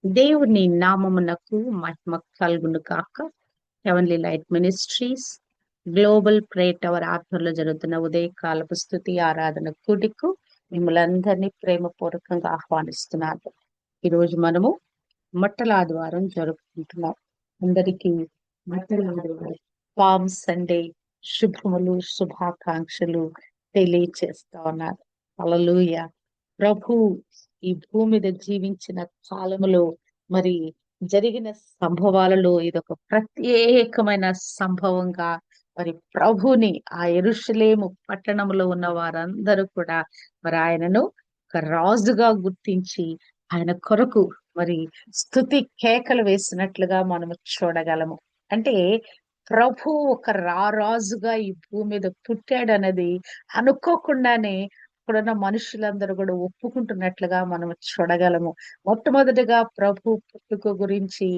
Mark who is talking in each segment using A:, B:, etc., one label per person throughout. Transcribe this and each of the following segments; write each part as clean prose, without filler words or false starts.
A: దేవుని నామమునకు మహిమ కలుగును కాక. Heavenly light ministries global prayer tower ఆధ్వర్యంలో జరుగుతున్న ఉదయకాలపు స్తుతి ఆరాధన కూడికు మిమ్మల్ని ప్రేమపూర్వకంగా ఆహ్వానిస్తున్నాను. ఈరోజు మనము మట్టల ఆదివారం జరుపుకుంటున్నాం. అందరికీ మట్టల ఆదివారం పామ్ సండే శుభములు శుభాకాంక్షలు తెలియచేస్తా ఉన్నారు. హల్లెలూయా. ప్రభు ఈ భూమి మీద జీవించిన కాలములో మరి జరిగిన సంభవాలలో ఇదొక ప్రత్యేకమైన సంభవంగా మరి ప్రభుని ఆ యెరూషలేము పట్టణంలో ఉన్న వారందరూ కూడా మరి ఆయనను ఒక రాజుగా గుర్తించి ఆయన కొరకు మరి స్తుతి కేకలు వేసినట్లుగా మనము చూడగలము. అంటే ప్రభు ఒక రారాజుగా ఈ భూమి మీద పుట్టాడన్నది అనుకోకుండానే ఇప్పుడున్న మనుషులందరూ కూడా ఒప్పుకుంటున్నట్లుగా మనం చూడగలము. మొట్టమొదటిగా ప్రభు పుట్టుక గురించి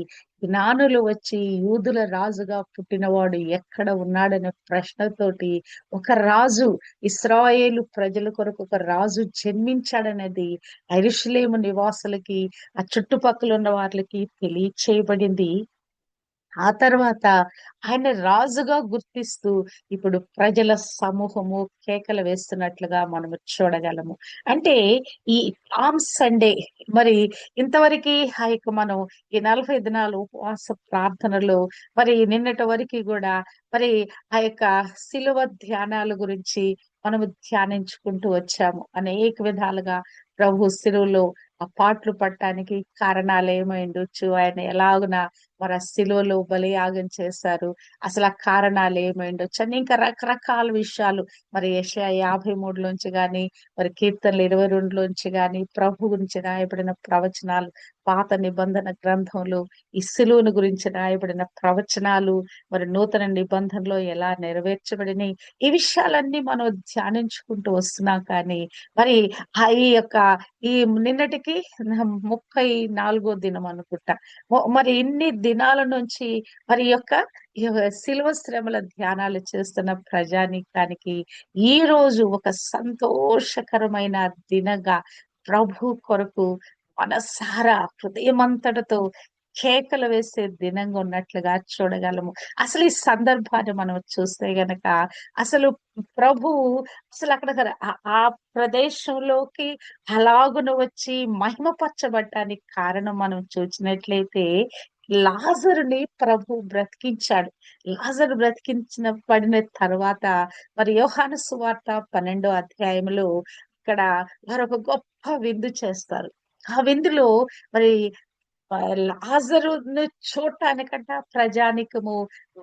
A: జ్ఞానులు వచ్చి యూదుల రాజుగా పుట్టినవాడు ఎక్కడ ఉన్నాడనే ప్రశ్నతోటి ఒక రాజు ఇశ్రాయేలు ప్రజల కొరకు ఒక రాజు జన్మించాడనేది యెరూషలేము నివాసులకి ఆ చుట్టుపక్కల ఉన్న వాళ్ళకి తెలియచేయబడింది. ఆ తర్వాత ఆయన రాజుగా గుర్తిస్తూ ఇప్పుడు ప్రజల సమూహము కేకలు వేస్తున్నట్లుగా మనము చూడగలము. అంటే ఈ పామ్ సండే మరి ఇంతవరకు ఆ యొక్క మనం ఈ 40 దినాలు ఉపవాస ప్రార్థనలో మరి నిన్నటి వరకు కూడా మరి ఆ యొక్క శిలువ ధ్యానాల గురించి మనము ధ్యానించుకుంటూ వచ్చాము. అనేక విధాలుగా ప్రభు శిలువలో ఆ పాటలు పడటానికి కారణాలు ఏమై ఉండొచ్చు, ఆయన ఎలాగున మరి ఆ శిలువలో బలియాగం చేశారు, అసలు ఆ కారణాలు ఏమై ఉండొచ్చు అని ఇంకా రకరకాల విషయాలు మరి యెషయా 53లోంచి గాని మరి కీర్తనలు 22లోంచి గాని ప్రభు గురించి రాయబడిన ప్రవచనాలు, పాత నిబంధన గ్రంథంలో ఈ శిలువను గురించి రాయబడిన ప్రవచనాలు మరి నూతన నిబంధనలో ఎలా నెరవేర్చబడినాయి, ఈ విషయాలన్నీ మనం ధ్యానించుకుంటూ వస్తున్నాం. కానీ మరి ఈ యొక్క ఈ నిన్నటికి 34వ దినం అనుకుంటా. మరి ఇన్ని దినాల నుంచి మరి ఈ యొక్క శిలువ శ్రమల ధ్యానాలు చేస్తున్న ప్రజానీకానికి ఈ రోజు ఒక సంతోషకరమైన దినగా ప్రభు కొరకు మనసారా హృదయమంతటితో కేకలు వేసే దినంగా ఉన్నట్లుగా చూడగలము. అసలు ఈ సందర్భాన్ని మనం చూస్తే గనక అసలు ప్రభువు అసలు అక్కడ ఆ ప్రదేశంలోకి అలాగున వచ్చి మహిమపరచబడటానికి కారణం మనం చూసినట్లయితే లాజరుని ప్రభు బ్రతికించాడు. లాజరు బ్రతికించిన పడిన తర్వాత మరి యోహాను సువార్త 12వ అధ్యాయంలో ఇక్కడ వారు ఒక గొప్ప విందు చేస్తారు. ఆ విందులో మరి లాజరును చూడటానికంట ప్రజానికము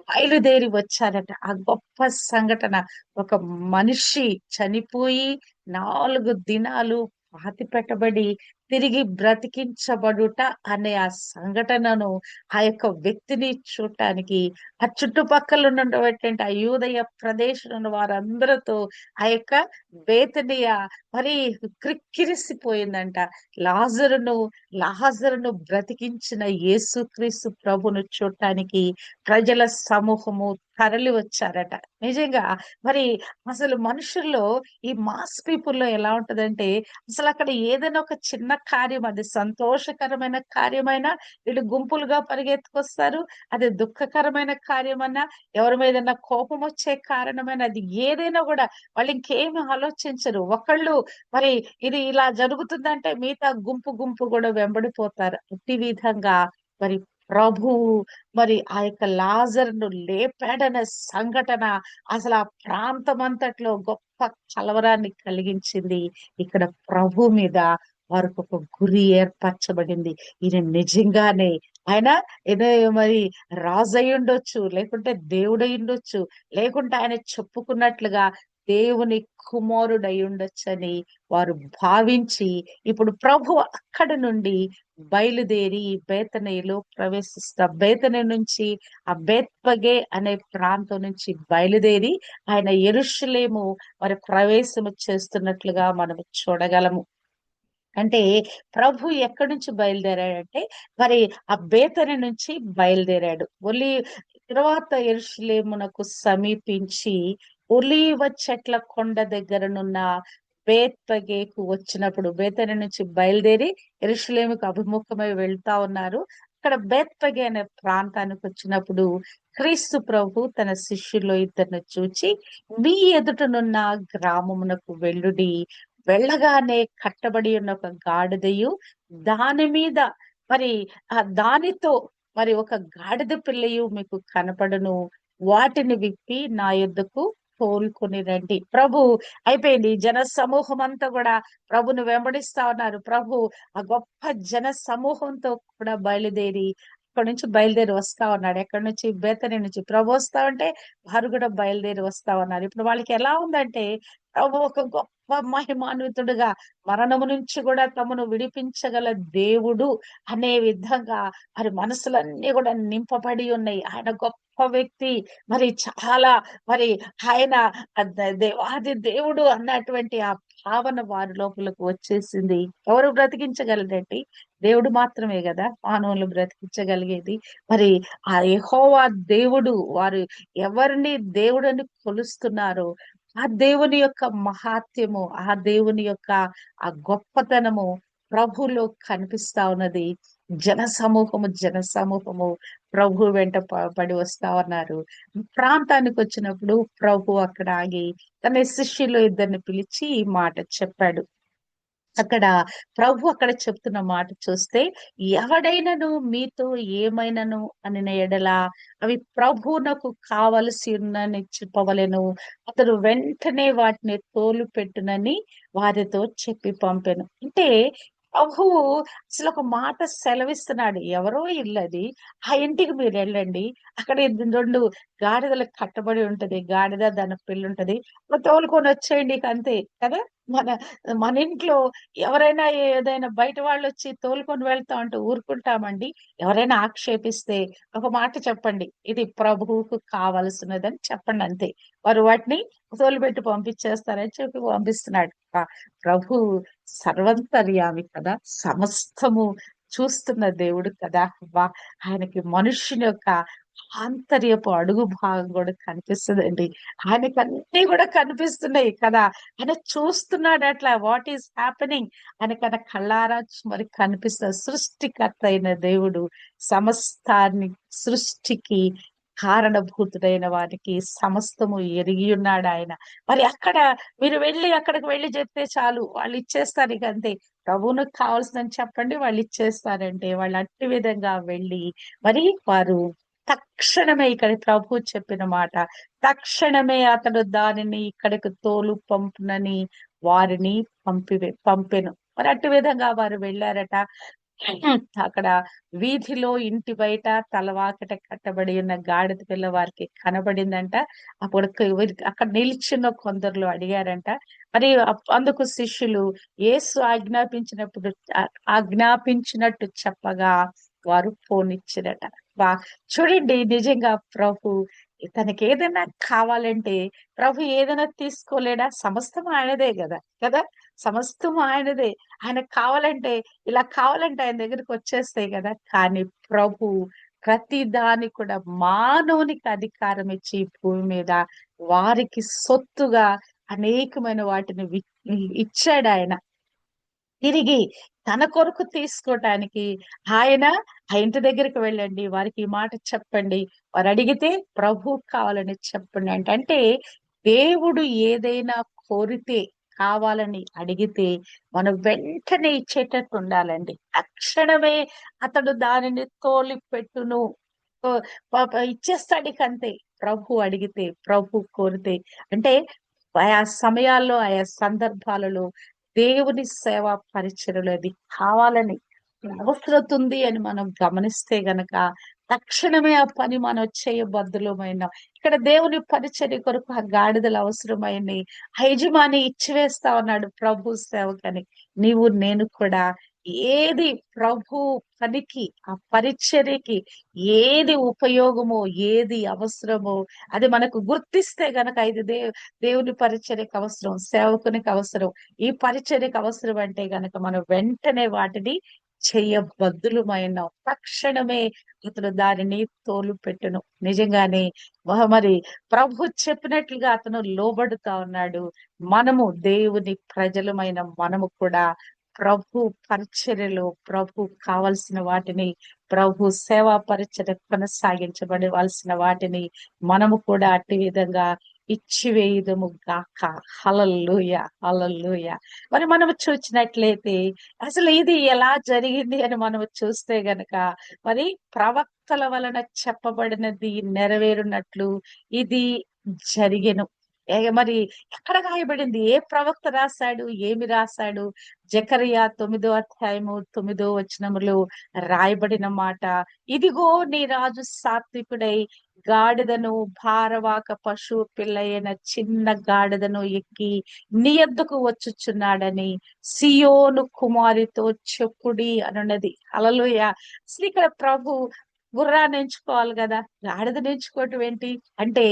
A: బయలుదేరి వచ్చారట. ఆ గొప్ప సంఘటన, ఒక మనిషి చనిపోయి 4 దినాలు పాతి పెట్టబడి తిరిగి బ్రతికించబడుట అనే ఆ సంఘటనను, ఆ యొక్క వ్యక్తిని చూడటానికి ఆ చుట్టుపక్కల ఉన్నటువంటి ఆ యూదయ ప్రదేశంలో ఉన్న వారందరితో ఆ యొక్క బేతనియ మరి క్రిక్కిరిసిపోయిందంట. లాజరును లాజరును బ్రతికించిన యేసుక్రీస్తు ప్రభును చూడటానికి ప్రజల సమూహము తరలి వచ్చారట. నిజంగా మరి అసలు మనుషుల్లో ఈ మాస్ పీపుల్లో ఎలా ఉంటదంటే అసలు అక్కడ ఏదైనా ఒక చిన్న కార్యం, అది సంతోషకరమైన కార్యమైనా వీళ్ళు గుంపులుగా పరిగెత్తుకొస్తారు. అది దుఃఖకరమైన కార్యమన్నా, ఎవరి మీదన్నా కోపం వచ్చే కారణమైన, అది ఏదైనా కూడా వాళ్ళు ఇంకేమి ఆలోచించరు. ఒకళ్ళు మరి ఇది ఇలా జరుగుతుందంటే మిగతా గుంపు గుంపు కూడా వెంబడిపోతారు. అట్టి విధంగా మరి ప్రభువు మరి ఆ యొక్క లాజరును లేపాడనే సంఘటన అసలు ఆ ప్రాంతం అంతట్లో గొప్ప కలవరాన్ని కలిగించింది. ఇక్కడ ప్రభు మీద వారికి ఒక గురి ఏర్పరచబడింది. ఈయన నిజంగానే ఆయన ఏదో మరి రాజు అయి ఉండొచ్చు, లేకుంటే దేవుడై ఉండొచ్చు, లేకుంటే ఆయన చెప్పుకున్నట్లుగా దేవుని కుమారుడై ఉండొచ్చని వారు భావించి ఇప్పుడు ప్రభు అక్కడి నుండి బయలుదేరి బేతనీలో ప్రవేశిస్తా, బేతనీ నుంచి ఆ బేత్పగే అనే ప్రాంతం నుంచి బయలుదేరి ఆయన యెరూషలేము మరి ప్రవేశము చేస్తున్నట్లుగా మనం చూడగలము. అంటే ప్రభు ఎక్కడి నుంచి బయలుదేరాడంటే మరి ఆ బేతని నుంచి బయలుదేరాడు. తర్వాత యెరూషలేమునకు సమీపించి ఒలీవ చెట్ల కొండ దగ్గరనున్న బేత్పగేకు వచ్చినప్పుడు బేతని నుంచి బయలుదేరి యెరూషలేముకు అభిముఖమై వెళ్తా ఉన్నారు. అక్కడ బేత్పగే అనే ప్రాంతానికి వచ్చినప్పుడు క్రీస్తు ప్రభు తన శిష్యుల్లో ఇద్దరిని చూచి, మీ ఎదుటనున్న గ్రామమునకు వెళ్ళుడి, వెళ్ళగానే కట్టబడి ఉన్న ఒక గాడిదయు దాని మీద మరి దానితో మరి ఒక గాడిద పిల్లయు మీకు కనపడును, వాటిని విప్పి నా యొద్దకు తోలుకొని రండి. ప్రభు అయిపోయింది. జన సమూహం అంతా కూడా ప్రభును వెంబడిస్తా ఉన్నారు. ప్రభు ఆ గొప్ప జన సమూహంతో కూడా అక్కడి నుంచి బయలుదేరి వస్తా ఉన్నాడు. ఎక్కడి నుంచి? బేతని నుంచి. ప్రభు వస్తా ఉంటే వారు కూడా బయలుదేరి వస్తా ఉన్నారు. ఇప్పుడు వాళ్ళకి ఎలా ఉందంటే, ప్రభు ఒక గొప్ప మహిమాన్వితుడుగా, మరణము నుంచి కూడా తమను విడిపించగల దేవుడు అనే విధంగా వారి మనసులన్నీ కూడా నింపబడి ఉన్నాయి. ఆయన గొప్ప వ్యక్తి, మరి చాలా మరి ఆయన దేవాది దేవుడు అన్నటువంటి ఆ భావన వారి లోపలకు వచ్చేసింది. ఎవరు బ్రతికించగలరండి? దేవుడు మాత్రమే కదా మానవులు బ్రతికించగలిగేది. మరి ఆ యెహోవా దేవుడు, వారు ఎవరిని దేవుడని కొలుస్తున్నారో ఆ దేవుని యొక్క మహాత్యము, ఆ దేవుని యొక్క ఆ గొప్పతనము ప్రభులో కనిపిస్తా ఉన్నది. జన సమూహము ప్రభు వెంట పడి వస్తా ఉన్నారు. ప్రాంతానికి వచ్చినప్పుడు ప్రభు అక్కడ ఆగి తన శిష్యులు ఇద్దరిని పిలిచి ఈ మాట చెప్పాడు. అక్కడ ప్రభు అక్కడ చెప్తున్న మాట చూస్తే, ఎవడైనను మీతో ఏమైనను అనిన ఎడల అవి ప్రభువునకు కావలసి ఉన్నని చెప్పవలెను, అతడు వెంటనే వాటిని తోలు పెట్టునని వారితో చెప్పి పంపెను. అంటే ప్రభువు అసలు ఒక మాట సెలవిస్తున్నాడు. ఎవరో ఇల్లది, ఆ ఇంటికి మీరు వెళ్ళండి. అక్కడ 2 గాడిదలు కట్టబడి ఉంటది. గాడిద దాని పిల్ల ఉంటది. తోలుకొని వచ్చేయండి ఇక అంతే కదా. మన మన ఇంట్లో ఎవరైనా ఏదైనా బయట వాళ్ళు వచ్చి తోలుకొని వెళ్తా ఉంటే ఊరుకుంటామండి? ఎవరైనా ఆక్షేపిస్తే ఒక మాట చెప్పండి, ఇది ప్రభువుకు కావలసినదని చెప్పండి అంతే. వారు వాటిని తోలుబెట్టి పంపించేస్తారని చెప్పి పంపిస్తున్నాడు. ప్రభు సర్వంతర్యామి కదా, సమస్తము చూస్తున్న దేవుడు కదా. ఆయనకి మనుష్యుని యొక్క ఆంతర్యపు అడుగు భాగం కూడా కనిపిస్తుందండి. ఆయనకి అన్ని కూడా కనిపిస్తున్నాయి కదా. ఆయన చూస్తున్నాడు అట్లా వాట్ ఈస్ హ్యాపెనింగ్ అని కళ్ళారా మరి కనిపిస్తుంది. సృష్టికర్త అయిన దేవుడు సమస్తాన్ని సృష్టికి కారణభూతుడైన వారికి సమస్తము ఎరిగి ఉన్నాడు ఆయన. మరి అక్కడికి వెళ్ళి చెప్తే చాలు, వాళ్ళు ఇచ్చేస్తారు ఇక అంతే. ప్రభువునికి కావాల్సిందని చెప్పండి, వాళ్ళు ఇచ్చేస్తారంటే వాళ్ళు అట్టి విధంగా వెళ్ళి మరి వారు తక్షణమే, ఇక్కడ ప్రభు చెప్పిన మాట, తక్షణమే అతడు దానిని ఇక్కడికి తోలు పంపునని వారిని పంపెను. మరి అట్టి విధంగా వారు వెళ్ళారట. అక్కడ వీధిలో ఇంటి బయట తలవాకట కట్టబడి ఉన్న గాడిద పిల్ల వారికి కనబడిందంట. అప్పుడు అక్కడ నిల్చున్న కొందరు అడిగారంట. మరి అందుకు శిష్యులు యేసు ఆజ్ఞాపించినట్టు చెప్పగా వారు పోనిచ్చిరట. చూడండి, నిజంగా ప్రభు తనకి ఏదైనా కావాలంటే ప్రభు ఏదైనా తీసుకోలేడా? సమస్తం ఆయనదే కదా. సమస్తం ఆయనదే. ఆయనకు కావాలంటే ఇలా కావాలంటే ఆయన దగ్గరికి వచ్చేస్తాయి కదా. కానీ ప్రభు ప్రతి దాని కూడా మానవునికి అధికారం ఇచ్చి భూమి మీద వారికి సొత్తుగా అనేకమైన వాటిని ఇచ్చాడు ఆయన. తిరిగి తన కొరకు తీసుకోవటానికి ఆయన ఆ ఇంటి దగ్గరికి వెళ్ళండి, వారికి ఈ మాట చెప్పండి, వారు అడిగితే ప్రభు కావాలని చెప్పండి అంటే దేవుడు ఏదైనా కోరితే, కావాలని అడిగితే మనం వెంటనే ఇచ్చేటట్టు ఉండాలండి. తక్షణమే అతడు దానిని తోలి పెట్టును, ఇచ్చేస్తాడు అంతే. ప్రభు అడిగితే, ప్రభు కోరితే. అంటే ఆయా సమయాల్లో, ఆయా సందర్భాలలో దేవుని సేవా పరిచర్యలు అది కావాలని అవసరం ఉంది అని మనం గమనిస్తే గనక తక్షణమే ఆ పని మనం చేయబద్దులమైన. ఇక్కడ దేవుని పరిచర్య కొరకు ఆ గాడిదలు అవసరమైనవి యజమాని ఇచ్చివేస్తా ఉన్నాడు ప్రభు సేవకని. నీవు నేను కూడా ఏది ప్రభు పనికి, ఆ పరిచర్యకి ఏది ఉపయోగమో, ఏది అవసరమో అది మనకు గుర్తిస్తే గనక ఇది దేవుని పరిచర్యకు అవసరం, సేవకునికి అవసరం, ఈ పరిచర్యకు అవసరం అంటే గనక మనం వెంటనే వాటిని చేయబద్దులమైన తక్షణమే అతను దానిని తోలు పెట్టును. నిజంగానే మరి ప్రభు చెప్పినట్లుగా అతను లోబడుతా ఉన్నాడు. మనము దేవుని ప్రజలమైన మనము కూడా ప్రభు పరిచర్యలో ప్రభు కావలసిన వాటిని, ప్రభు సేవా పరిచర్య కొనసాగించబడవలసిన వాటిని మనము కూడా అట్టి విధంగా ఇచ్చివేయుదము గాక. హల్లెలూయా, హల్లెలూయా. మరి మనము చూసినట్లయితే అసలు ఇది ఎలా జరిగింది అని మనం చూస్తే గనక మరి ప్రవక్తల వలన చెప్పబడినది నెరవేరునట్లు ఇది జరిగెను. మరి ఎక్కడ రాయబడింది? ఏ ప్రవక్త రాశాడు? ఏమి రాశాడు? జకరియా 9వ అధ్యాయము 9వ వచనములో రాయబడిన మాట, ఇదిగో నీ రాజు సాత్వికుడై గాడిదను భారవాక పశువు పిల్ల అయిన చిన్న గాడిదను ఎక్కి నీ యొద్దకు వచ్చుచున్నాడని సియోను కుమారితో చెప్పుడి అనున్నది. హల్లెలూయా. అసలు ఇక్కడ ప్రభు గుర్రాన్ని ఎంచుకోవాలి కదా, గాడిదను ఎంచుకోవటం ఏంటి అంటే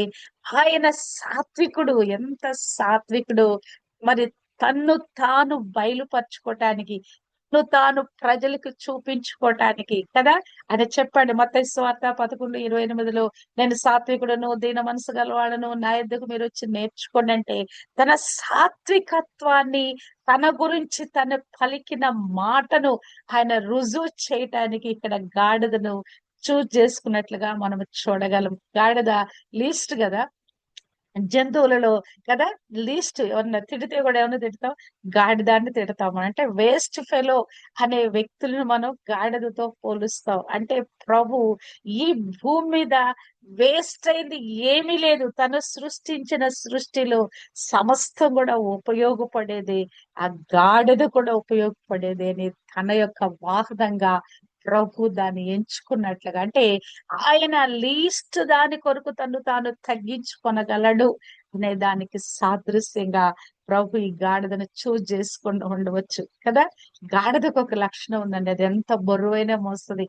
A: ఆయన సాత్వికుడు. ఎంత సాత్వికుడు! మరి తన్ను తాను బయలుపరచుకోవటానికి, తన్ను తాను ప్రజలకు చూపించుకోవటానికి కదా ఆయన చెప్పాడు. మత్తయి సువార్త 11:28లో నేను సాత్వికుడను, దీన మనసు గలవాడను, నా యొద్దకు మీరు వచ్చి నేర్చుకోండి అంటే తన సాత్వికత్వాన్ని, తన గురించి తను పలికిన మాటను ఆయన రుజువు చేయటానికి ఇక్కడ గాడిదను చూజ్ చేసుకున్నట్లుగా మనం చూడగలం. గాడిద లీస్ట్ కదా జంతువులలో కదా, లీస్ట్. ఎవరన్నా తిడితే కూడా ఏమన్నా తిడతాం? గాడిదాన్ని తిడతాం. అంటే వేస్ట్ ఫెలో అనే వ్యక్తులను మనం గాడిదతో పోలుస్తాం. అంటే ప్రభు ఈ భూమి మీద వేస్ట్ అయింది ఏమీ లేదు. తను సృష్టించిన సృష్టిలో సమస్తం కూడా ఉపయోగపడేది, ఆ గాడిద కూడా ఉపయోగపడేది అని తన యొక్క వాహనంగా ప్రభు దాన్ని ఎంచుకున్నట్లుగా, అంటే ఆయన లీస్ట్ దాని కొరకు తను తాను తగ్గించుకొనగలడు అనే దానికి సాదృశ్యంగా ప్రభు ఈ గాడిదను చూజ్ చేసుకుని ఉండవచ్చు కదా. గాడిదకు ఒక లక్షణం ఉందండి, అది ఎంత బరువైనా మోస్తుంది.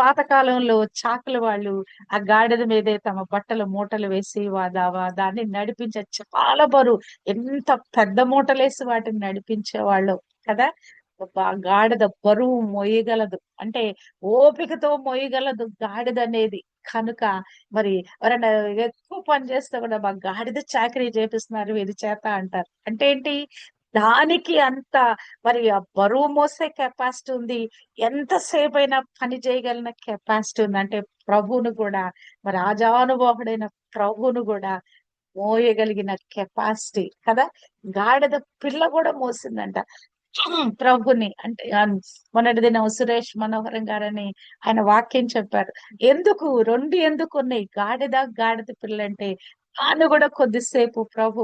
A: పాతకాలంలో చాకలి వాళ్ళు ఆ గాడిద మీదే తమ బట్టలు మూటలు వేసి దాన్ని నడిపించే, చాలా బరువు, ఎంత పెద్ద మూటలేసి వాటిని నడిపించేవాళ్ళు కదా. గాడిద బరువు మోయగలదు, అంటే ఓపికతో మోయగలదు గాడిద అనేది. కనుక మరి ఎవరైనా ఎక్కువ పని చేస్తే కూడా మా గాడిద చాకరీ చేపిస్తున్నారు వీరి చేత అంటారు. అంటే ఏంటి? దానికి అంత మరి ఆ బరువు మోసే కెపాసిటీ ఉంది, ఎంతసేపు అయినా పని చేయగలిగిన కెపాసిటీ ఉంది. అంటే ప్రభువును కూడా, మరి ఆజానుబాహుడైన ప్రభువును కూడా మోయగలిగిన కెపాసిటీ కదా. గాడిద పిల్ల కూడా మోసిందంట ప్రభుని. అంటే మొన్నటి దినం సురేష్ మనోహరం గారని ఆయన వాక్యం చెప్పారు. ఎందుకు రెండు ఎందుకు ఉన్నాయి? గాడిద పిల్ల అంటే దాన్ని కూడా కొద్దిసేపు ప్రభు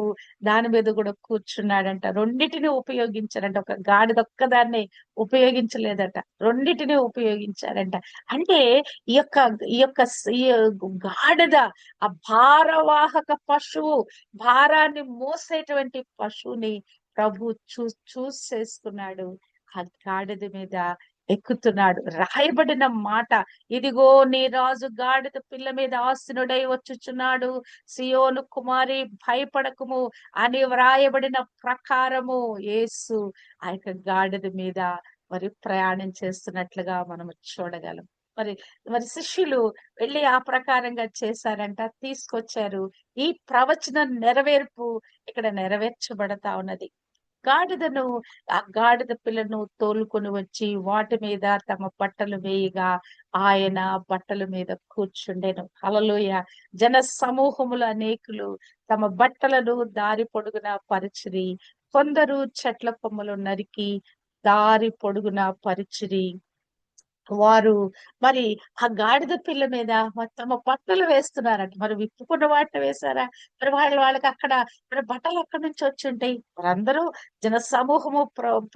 A: దాని మీద కూడా కూర్చున్నాడంట. రెండిటిని ఉపయోగించారంట. ఒక గాడిద ఒక్కదాన్ని ఉపయోగించలేదట, రెండిటిని ఉపయోగించారంట. అంటే ఈ యొక్క ఈ యొక్క ఈ గాడిద ఆ భారవాహక పశువు, భారాన్ని మోసేటువంటి పశువుని ప్రభు చూస్ చేసుకున్నాడు. ఆ గాడిద మీద ఎక్కుతున్నాడు. రాయబడిన మాట, ఇదిగో నీ రాజు గాడిద పిల్ల మీద ఆసీనుడై వచ్చుచున్నాడు, సియోను కుమారి భయపడకుము అని వ్రాయబడిన ప్రకారము యేసు ఆ యొక్క గాడిద మీద మరి ప్రయాణం చేస్తున్నట్లుగా మనం చూడగలం. మరి మరి శిష్యులు వెళ్ళి ఆ ప్రకారంగా చేశారంట, తీసుకొచ్చారు. ఈ ప్రవచన నెరవేర్పు ఇక్కడ నెరవేర్చబడతా ఉన్నది. గాడిదను ఆ గాడిద పిల్లను తోలుకొని వచ్చి వాటి మీద తమ బట్టలు వేయగా ఆయన బట్టల మీద కూర్చుండెను. హల్లెలూయా. జన సమూహములు అనేకులు తమ బట్టలను దారి పొడుగున పరిచిరి, కొందరు చెట్ల కొమ్మలు నరికి దారి పొడుగున పరిచిరి. వారు మరి ఆ గాడిద పిల్ల మీద తమ బట్టలు వేస్తున్నారంట. మరి విప్పుకున్న వాటిని వేశారా? మరి వాళ్ళకి అక్కడ మరి బట్టలు ఎక్కడి నుంచి వచ్చి ఉంటాయి? వారందరూ జన సమూహము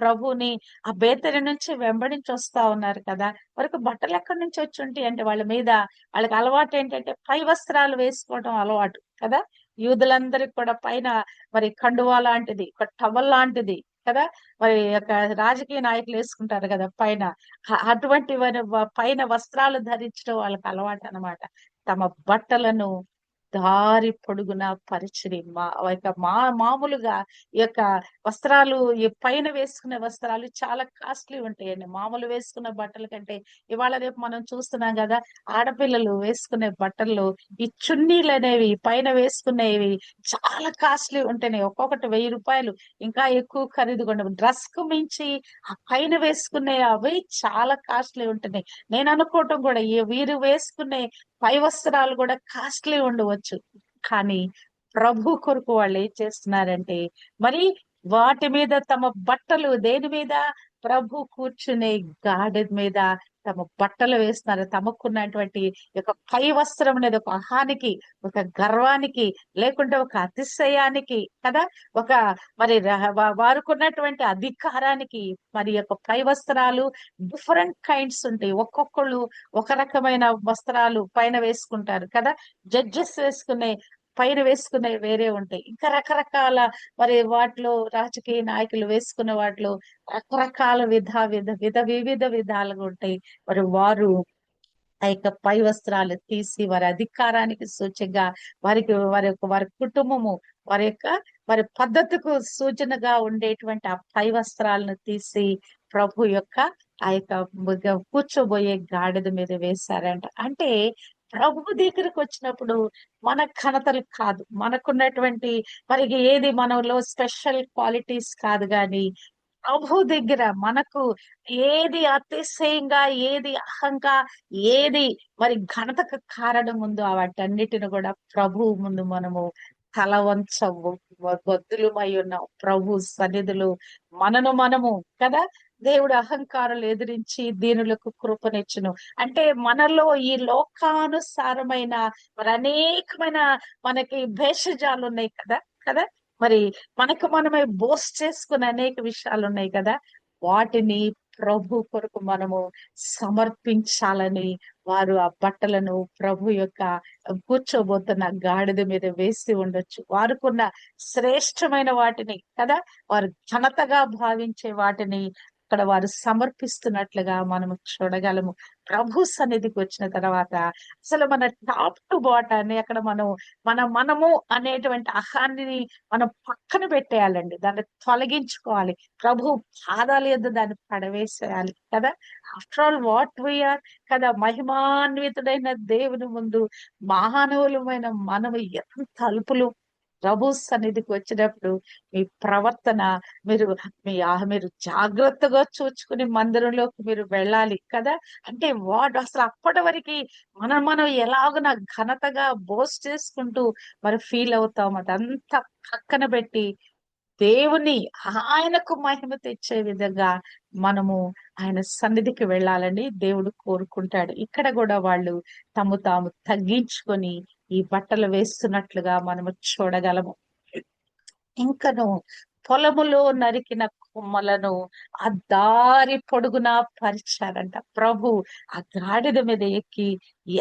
A: ప్రభుని ఆ బేతరి నుంచి వెంబడించి వస్తా ఉన్నారు కదా. వారికి బట్టలు ఎక్కడి నుంచి వచ్చి ఉంటాయి అంటే వాళ్ళ మీద వాళ్ళకి అలవాటు ఏంటంటే పై వస్త్రాలు వేసుకోవడం అలవాటు కదా. యూదులందరికి కూడా పైన మరి కండువా లాంటిది, ఒక టవల్ లాంటిది కదా, మరి యొక్క రాజకీయ నాయకులు వేసుకుంటారు కదా పైన. అటువంటి పైన వస్త్రాలు ధరించడం వాళ్ళకి అలవాటు అన్నమాట. తమ బట్టలను దారి పొడుగున పరిచిరి. మామూలుగా ఈ యొక్క వస్త్రాలు, ఈ పైన వేసుకునే వస్త్రాలు చాలా కాస్ట్లీ ఉంటాయండి. మామూలు వేసుకున్న బట్టల కంటే. ఇవాళ రేపు మనం చూస్తున్నాం కదా, ఆడపిల్లలు వేసుకునే బట్టల్లో ఈ చున్నీలు అనేవి, పైన వేసుకునేవి చాలా కాస్ట్లీ ఉంటున్నాయి. ఒక్కొక్కటి 1000 రూపాయలు, ఇంకా ఎక్కువ ఖరీదు కూడా. డ్రెస్ కు మించి ఆ పైన వేసుకునే అవి చాలా కాస్ట్లీ ఉంటున్నాయి. నేను అనుకోవటం కూడా, వీరు వేసుకునే పై వస్త్రాలు కూడా కాస్ట్లీ ఉండవచ్చు. కానీ ప్రభు కొరకు వాళ్ళు ఏం చేస్తున్నారంటే, మరి వాటి మీద తమ బట్టలు, దేని మీద? ప్రభు కూర్చునే గాడిద మీద తమ బట్టలు వేస్తున్నారు. తమకున్నటువంటి ఒక పై వస్త్రం అనేది ఒక అహానికి, ఒక గర్వానికి, లేకుంటే ఒక అతిశయానికి కదా, ఒక మరి వారుకున్నటువంటి అధికారానికి, మరి యొక్క పై వస్త్రాలు డిఫరెంట్ కైండ్స్ ఉంటాయి. ఒక్కొక్కళ్ళు ఒక రకమైన వస్త్రాలు పైన వేసుకుంటారు కదా. జడ్జెస్ వేసుకునే పైన వేసుకునే వేరే ఉంటాయి. ఇంకా రకరకాల, మరి వాటిలో రాజకీయ నాయకులు వేసుకునే వాటిలో రకరకాల వివిధ విధాలుగా ఉంటాయి. మరి వారు ఆ యొక్క పై వస్త్రాలు తీసి వారి అధికారానికి సూచనగా, వారి కుటుంబము, వారి పద్ధతికు సూచనగా ఉండేటువంటి ఆ పై వస్త్రాలను తీసి ప్రభు యొక్క ఆ యొక్క కూర్చోబోయే గాడిద మీద వేశారంట. అంటే ప్రభు దగ్గరకు వచ్చినప్పుడు మన ఘనతలు కాదు, మనకున్నటువంటి మరి ఏది మనలో స్పెషల్ క్వాలిటీస్ కాదు, కానీ ప్రభు దగ్గర మనకు ఏది అతిశయంగా, ఏది అహంగా, ఏది మరి ఘనతకు కారణం ఉందో వాటన్నిటిని కూడా ప్రభు ముందు మనము తల వంచ బద్దులమై ఉన్నాం. ప్రభు సన్నిధిలో మనము కదా. దేవుడు అహంకారాలు ఎదిరించి దీనులకు కృపనిచ్చును. అంటే మనలో ఈ లోకానుసారమైన మరి అనేకమైన మనకి భేషజాలు ఉన్నాయి కదా కదా. మరి మనకు మనమే బోస్ట్ చేసుకునే అనేక విషయాలు ఉన్నాయి కదా. వాటిని ప్రభు కొరకు మనము సమర్పించాలని వారు ఆ బట్టలను ప్రభు యొక్క కూర్చోబోతున్న గాడిద మీద వేసి ఉండొచ్చు. వారుకున్న శ్రేష్టమైన వాటిని కదా, వారు ఘనతగా భావించే వాటిని అక్కడ వారు సమర్పిస్తున్నట్లుగా మనము చూడగలము. ప్రభు సన్నిధికి వచ్చిన తర్వాత అసలు మన టాప్ టు బాటాన్ని అక్కడ మనము అనేటువంటి అహాన్ని మనం పక్కన పెట్టేయాలండి. దాన్ని తొలగించుకోవాలి. ప్రభు పాదాల యొద్ద దాన్ని పడవేసేయాలి కదా. ఆఫ్టర్ ఆల్ వాట్ వీఆర్ కదా, మహిమాన్వితుడైన దేవుని ముందు మానవులమైన మనము ఎంత అల్పులు. ప్రభు సన్నిధికి వచ్చినప్పుడు మీ ప్రవర్తన, మీరు మీరు జాగ్రత్తగా చూచుకుని మందిరంలోకి మీరు వెళ్ళాలి కదా. అంటే అసలు అప్పటి వరకు మనం ఎలాగో ఘనతగా బోస్ట్ చేసుకుంటూ మరి ఫీల్ అవుతాం. అదంతా పక్కన పెట్టి దేవుని, ఆయనకు మహిమ తెచ్చే విధంగా మనము ఆయన సన్నిధికి వెళ్ళాలని దేవుడు కోరుకుంటాడు. ఇక్కడ కూడా వాళ్ళు తాము తగ్గించుకొని ఈ బట్టలు వేస్తున్నట్లుగా మనము చూడగలము. ఇంకను పొలములో నరికిన కొమ్మలను ఆ దారి పొడుగున పరిచారంట. ప్రభు ఆ గాడిద మీద ఎక్కి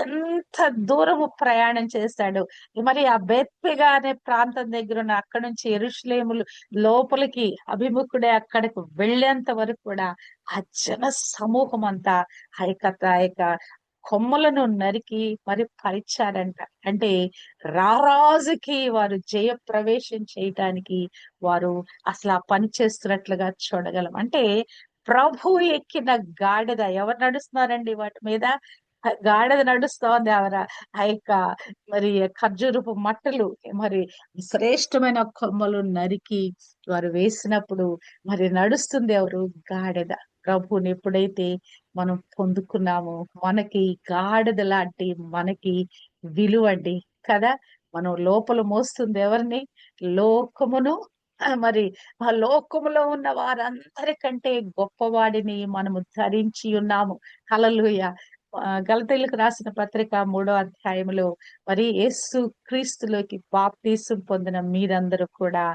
A: ఎంత దూరము ప్రయాణం చేశాడు. మరి ఆ బేత్పెగా అనే ప్రాంతం దగ్గర ఉన్న అక్కడి నుంచి యెరూషలేము లోపలికి అభిముఖుడే అక్కడికి వెళ్ళేంత వరకు కూడా ఆ జన సమూహం అంతా ఆ యొక్క కొమ్మలను నరికి మరి పరిచారంట. అంటే రారాజుకి వారు జయ ప్రవేశం చేయటానికి వారు అసలు ఆ పని చేస్తున్నట్లుగా చూడగలం. అంటే ప్రభు ఎక్కిన గాడిద, ఎవరు నడుస్తున్నారండి వాటి మీద? గాడిద నడుస్తోంది. ఆ యొక్క మరి ఖర్జూరపు మట్టలు, మరి శ్రేష్టమైన కొమ్మలు నరికి వారు వేసినప్పుడు మరి నడుస్తుంది ఎవరు? గాడిద. ప్రభుని ఎప్పుడైతే మనం పొందుకున్నామో మనకి గాడిద లాంటి మనకి విలువండి కదా. మనం లోపల మోస్తుంది ఎవరిని? లోకమును. మరి ఆ లోకములో ఉన్న వారందరికంటే గొప్పవాడిని మనము ధరించి ఉన్నాము. హల్లెలూయా. గలతీయులకు రాసిన పత్రిక 3వ అధ్యాయంలో మరి యేసు క్రీస్తులోకి బాప్తీసం పొందిన మీరందరూ కూడా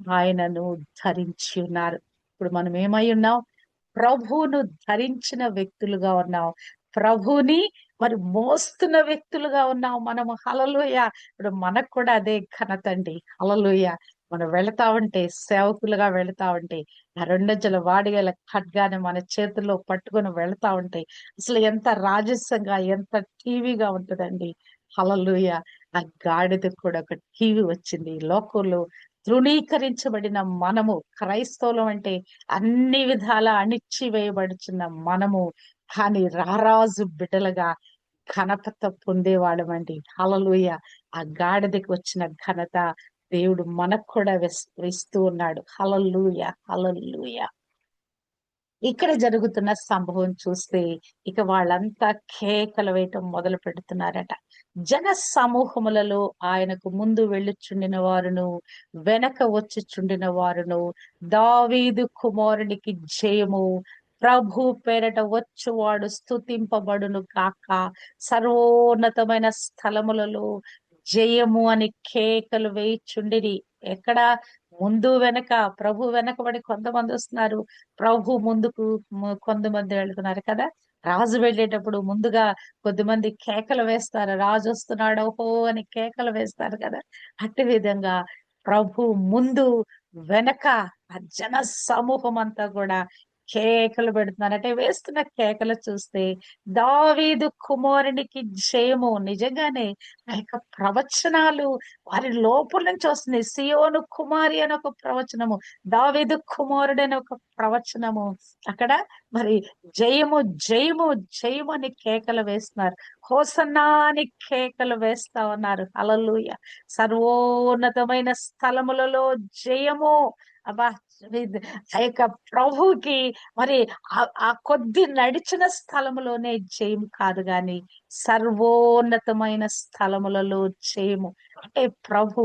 A: ఆయనను ధరించి ఉన్నారు. ఇప్పుడు మనం ఏమై ఉన్నాం? ప్రభువును ధరించిన వ్యక్తులుగా ఉన్నాం. ప్రభుని మరి మోస్తున్న వ్యక్తులుగా ఉన్నాం మనము. హల్లెలూయా. ఇప్పుడు మనకు కూడా అదే ఘనత అండి. హల్లెలూయా. మనం వెళతా ఉంటే, సేవకులుగా వెళతా ఉంటే, ఆ 2 వాడిగల ఖడ్గాని మన చేతుల్లో పట్టుకొని వెళతా ఉంటే అసలు ఎంత రాజస్యంగా, ఎంత టీవీగా ఉంటుందండి. హల్లెలూయా. ఆ గాడిదకు కూడా ఒక టీవీ వచ్చింది. ఈ లోకంలో తృణీకరించబడిన మనము, క్రైస్తవులం అంటే అన్ని విధాల అణిచివేయబడుచున్న మనము, కానీ రారాజు బిడ్డలుగా ఘనత పొందేవాడమండి. హల్లెలూయా! ఆ గాడిదకి వచ్చిన ఘనత దేవుడు మనకు కూడా ఇస్తూ ఉన్నాడు. హల్లెలూయా! హల్లెలూయా! ఇక్కడ జరుగుతున్న సంభవం చూస్తే ఇక వాళ్ళంతా కేకలు వేయటం మొదలు పెడుతున్నారట. జన సమూహములలో ఆయనకు ముందు వెళ్ళుచుండిన వారును, వెనక వచ్చుచుండిన వారును, దావీదు కుమారునికి జయము, ప్రభు పేరట వచ్చువాడు స్తుతింపబడును కాక, సర్వోన్నతమైన స్థలములలో జయము అని కేకలు వేయుచుండిరి. ఎక్కడ? ముందు వెనక. ప్రభు వెనకబడి కొంతమంది వస్తున్నారు, ప్రభు ముందుకు కొంతమంది వెళ్తున్నారు కదా. రాజు వెళ్ళేటప్పుడు ముందుగా కొద్దిమంది కేకలు వేస్తారు, రాజు వస్తున్నాడు ఓహో అని కేకలు వేస్తారు కదా. అట్టి విధంగా ప్రభు ముందు వెనక ఆ జన సమూహం అంతా కూడా కేకలు పెడుతున్నారు. అంటే వేస్తున్న కేకలు చూస్తే దావీదు కుమారునికి జయము. నిజంగానే ఆ యొక్క ప్రవచనాలు వారి లోపల నుంచి వస్తున్నాయి. సియోను కుమారి అని ఒక ప్రవచనము, దావీదు కుమారుడు అని ఒక ప్రవచనము. అక్కడ మరి జయము జయము జయము అని కేకలు వేస్తున్నారు. హోసన్నా అని కేకలు వేస్తా ఉన్నారు. హల్లెలూయా! సర్వోన్నతమైన స్థలములలో జయము. అబ్బా! ఆ యొక్క ప్రభువుకి మరి ఆ కొద్ది నడిచిన స్థలములోనే జయం కాదు గాని సర్వోన్నతమైన స్థలములలో జయము. అంటే ప్రభు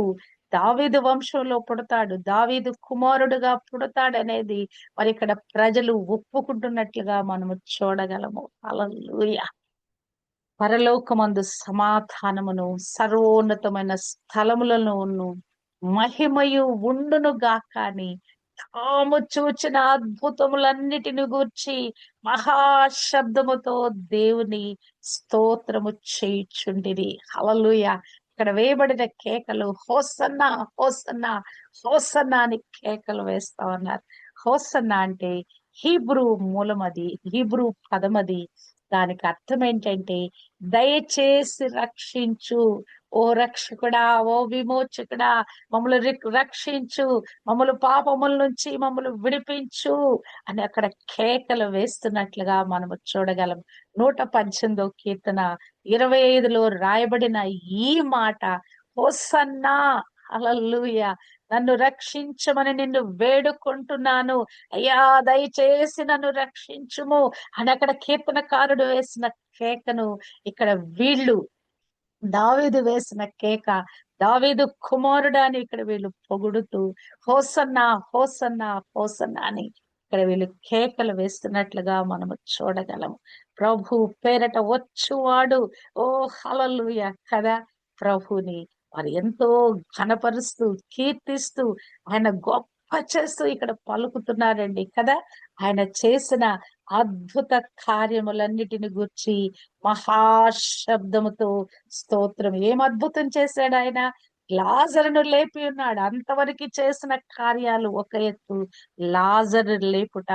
A: దావీదు వంశంలో పుడతాడు, దావీదు కుమారుడుగా పుడతాడనేది మరి ఇక్కడ ప్రజలు ఒప్పుకుంటున్నట్లుగా మనము చూడగలము. హల్లెలూయా! పరలోకమందు సమాధానమును, సర్వోన్నతమైన స్థలములను మహిమయు ఉండును గాక అని తాము చూచిన అద్భుతములన్నిటిని గూర్చి మహాశబ్దముతో దేవుని స్తోత్రము చేయుచుండిరి. హల్లెలూయా! ఇక్కడ వేయబడిన కేకలు హోసన్నా హోసన్నా హోసన్నా అని కేకలు వేస్తా ఉన్నారు. హోసన్నా అంటే హీబ్రూ మూలం, అది హీబ్రూ పదం. అది దానికి అర్థం ఏంటంటే దయచేసి రక్షించు, ఓ రక్షకుడా, ఓ విమోచకుడా, మమ్మల్ని రక్షించు, మమ్మల్ని పాపముల నుంచి మమ్మల్ని విడిపించు అని అక్కడ కేకలు వేస్తున్నట్లుగా మనము చూడగలం. 118వ కీర్తన 25లో రాయబడిన ఈ మాట హోసన్నా, హల్లెలూయా, నన్ను రక్షించమని నిన్ను వేడుకుంటున్నాను, అయ్యా దయచేసి నన్ను రక్షించుము అని అక్కడ కీర్తనకారుడు వేసిన కేకను ఇక్కడ వీళ్ళు, దావీదు వేసిన కేక, దావీదు కుమారుడు అని ఇక్కడ వీళ్ళు పొగుడుతూ హోసన్నా హోసన్నా హోసన్నా అని ఇక్కడ వీళ్ళు కేకలు వేస్తున్నట్లుగా మనము చూడగలము. ప్రభు పేరట వచ్చువాడు, ఓ హల్లెలూయా కదా. ప్రభుని వారు ఎంతో ఘనపరుస్తూ కీర్తిస్తూ ఆయన గొప్ప చేస్తూ ఇక్కడ పలుకుతున్నారండి కదా. ఆయన చేసిన అద్భుత కార్యములన్నిటిని గూర్చి మహాశబ్దముతో స్తోత్రం. ఏం అద్భుతం చేశాడు ఆయన! లాజరును లేపి ఉన్నాడు. అంతవరకు చేసిన కార్యాలు ఒక ఎత్తు, లాజరు లేపుట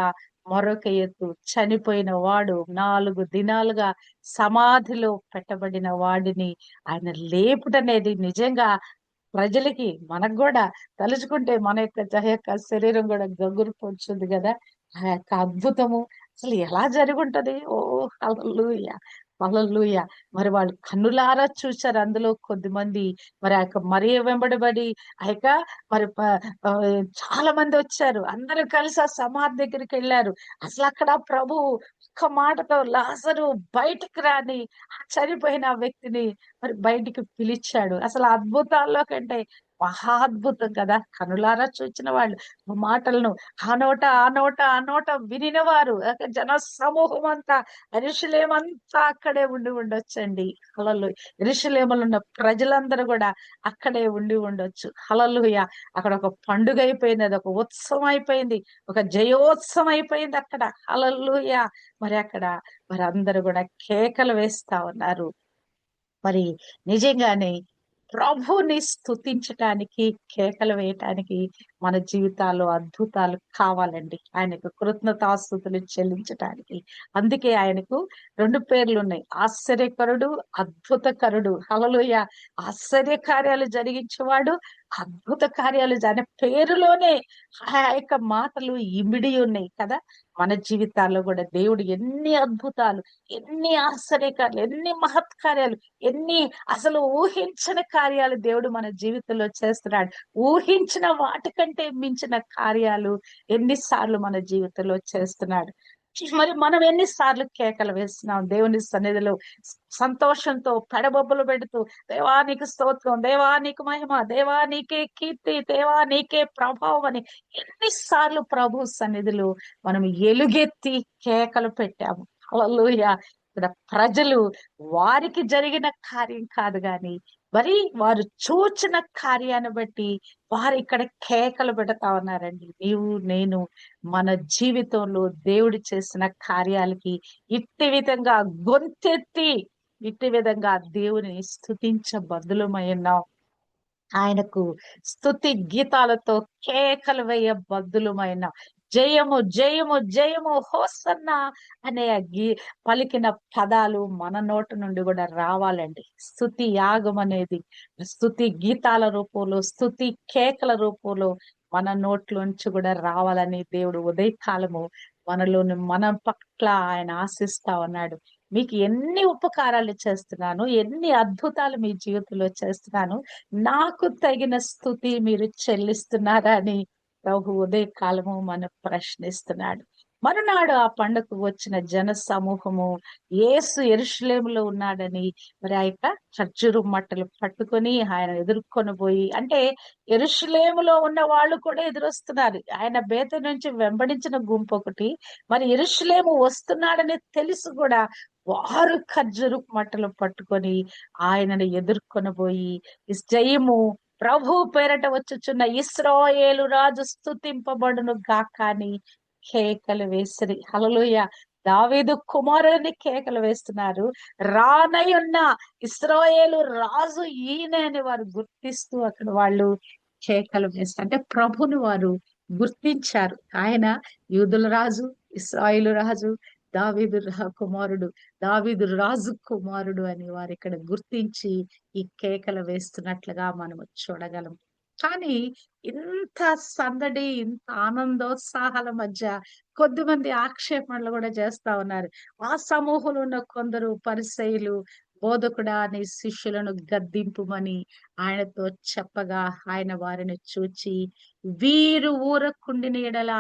A: మరొక ఎత్తు. చనిపోయిన వాడు 4 దినాలుగా సమాధిలో పెట్టబడిన వాడిని ఆయన లేపుటనేది నిజంగా ప్రజలకి, మనకు కూడా తలుచుకుంటే మన యొక్క శరీరం కూడా గగురు పొడుచుంది కదా. ఆ యొక్క అద్భుతము అసలు ఎలా జరుగుంటది! ఓ హల్లెలూయా! హల్లెలూయా! మరి వాళ్ళు కన్నులారా చూశారు. అందులో కొద్దిమంది మరి ఆ యొక్క మరియ వెంబడబడి ఆ యొక్క మరి చాలా మంది వచ్చారు. అందరూ కలిసి ఆ సమాధి దగ్గరికి వెళ్ళారు. అసలు అక్కడ ప్రభు ఒక్క మాటతో లాజరు బయటికి రాని ఆ చనిపోయిన ఆ వ్యక్తిని మరి బయటికి పిలిచాడు. అసలు అద్భుతాల్లో కంటే మహా అద్భుతం కదా. కనులారా చూచిన వాళ్ళు ఆ మాటలను ఆ నోట ఆ నోట ఆ నోట వినిన వారు జన సమూహం అంతా, యెరూషలేమంతా అక్కడే ఉండి ఉండొచ్చండి. హల్లెలూయా! యెరూషలేములో ఉన్న ప్రజలందరూ కూడా అక్కడే ఉండి ఉండొచ్చు. హల్లెలూయా! అక్కడ ఒక పండుగ అయిపోయింది, అది ఒక ఉత్సవం అయిపోయింది, ఒక జయోత్సవం అయిపోయింది అక్కడ. హల్లెలూయా! మరి అక్కడ మరి అందరూ కూడా కేకలు వేస్తా ఉన్నారు. మరి నిజంగానే ప్రభుని స్తుతించటానికి, కేకలు వేయటానికి మన జీవితాల్లో అద్భుతాలు కావాలండి. ఆయనకు కృతజ్ఞతాస్తుతులు చెల్లించటానికి. అందుకే ఆయనకు 2 పేర్లున్నాయి. ఆశ్చర్యకరుడు, అద్భుతకరుడు. హల్లెలూయా! ఆశ్చర్య కార్యాలు జరిగించేవాడు, అద్భుత కార్యాలు ఆయన పేరులోనే ఆ యొక్క మాటలు ఇమిడి ఉన్నాయి కదా! మన జీవితాల్లో కూడా దేవుడు ఎన్ని అద్భుతాలు, ఎన్ని ఆశ్చర్యకార్యాలు, ఎన్ని మహత్కార్యాలు, ఎన్ని అసలు ఊహించని కార్యాలు దేవుడు మన జీవితంలో చేస్తున్నాడు. ఊహించిన వాటికంటే మించిన కార్యాలు ఎన్నిసార్లు మన జీవితంలో చేస్తున్నాడు. మరి మనం ఎన్నిసార్లు కేకలు వేస్తున్నాం దేవుని సన్నిధిలో సంతోషంతో పెడబొబ్బలు పెడుతూ, దేవా నీకు స్తోత్రం, దేవా నీకు మహిమ, దేవా నీకే కీర్తి, దేవా నీకే ప్రభావం అని ఎన్నిసార్లు ప్రభు సన్నిధిలో మనం ఎలుగెత్తి కేకలు పెట్టాము. హల్లెలూయా! ఇక్కడ ప్రజలు వారికి జరిగిన కార్యం కాదు గాని మరి వారు చూచిన కార్యాన్ని బట్టి వారు ఇక్కడ కేకలు పెడతా ఉన్నారండి. నీవు నేను మన జీవితంలో దేవుడు చేసిన కార్యాలకి ఇట్టి విధంగా గొంతెత్తి ఇట్టి విధంగా దేవుని స్తుతించబద్దులమై ఉన్నాం. ఆయనకు స్తుతి గీతాలతో కేకలు వేయ బద్దులమైన జయము జయము జయము హోసన్నా అనే పలికిన పదాలు మన నోటి నుండి కూడా రావాలండి. స్తుతి యాగం అనేది స్తుతి గీతాల రూపంలో, స్తుతి కేకల రూపంలో మన నోట్లోంచి కూడా రావాలని దేవుడు ఉదయకాలము మనలోని మన పట్ల ఆయన ఆశిస్తా ఉన్నాడు. మీకు ఎన్ని ఉపకారాలు చేస్తున్నాను, ఎన్ని అద్భుతాలు మీ జీవితంలో చేస్తున్నాను, నాకు తగిన స్తుతి మీరు చెల్లిస్తున్నారా అని ప్రభు ఉదయకాలము మనం ప్రశ్నిస్తున్నాడు. మరునాడు ఆ పండుగకు వచ్చిన జన సమూహము యేసు యెరూషలేములో ఉన్నాడని మరి ఆ యొక్క ఖర్జూరు మట్టలు పట్టుకొని ఆయన ఎదుర్కొని పోయి, అంటే యెరూషలేములో ఉన్న వాళ్ళు కూడా ఎదురొస్తున్నారు. ఆయన బేత నుంచి వెంబడించిన గుంపు ఒకటి, మరి యెరూషలేము వస్తున్నాడని తెలిసి కూడా వారు ఖర్జూరు మట్టలు పట్టుకొని ఆయనను ఎదుర్కొని పోయి జయము ప్రభు పేరట వచ్చుచున్న ఇశ్రాయేలు రాజు స్తుతింపబడును గాక అని కేకలు వేసిరి. హల్లెలూయా! దావీదు కుమారుని కేకలు వేస్తున్నారు. రానయున్న ఇశ్రాయేలు రాజు ఈయన అని వారు గుర్తిస్తూ అక్కడ వాళ్ళు కేకలు వేస్తారు. అంటే ప్రభుని వారు గుర్తించారు. ఆయన యూదుల రాజు, ఇశ్రాయేలు రాజు, కుమారుడు, దావీదు రాజు కుమారుడు అని వారు ఇక్కడ గుర్తించి ఈ కేకలు వేస్తున్నట్లుగా మనము చూడగలం. కానీ ఇంత సందడి, ఇంత ఆనందోత్సాహాల మధ్య కొద్దిమంది ఆక్షేపణలు కూడా చేస్తా ఉన్నారు. ఆ సమూహంలో ఉన్న కొందరు పరిసయ్యులు బోధకుడా నీ శిష్యులను గద్దింపుమని ఆయనతో చెప్పగా ఆయన వారిని చూచి వీరు ఊరకుండిన ఎడల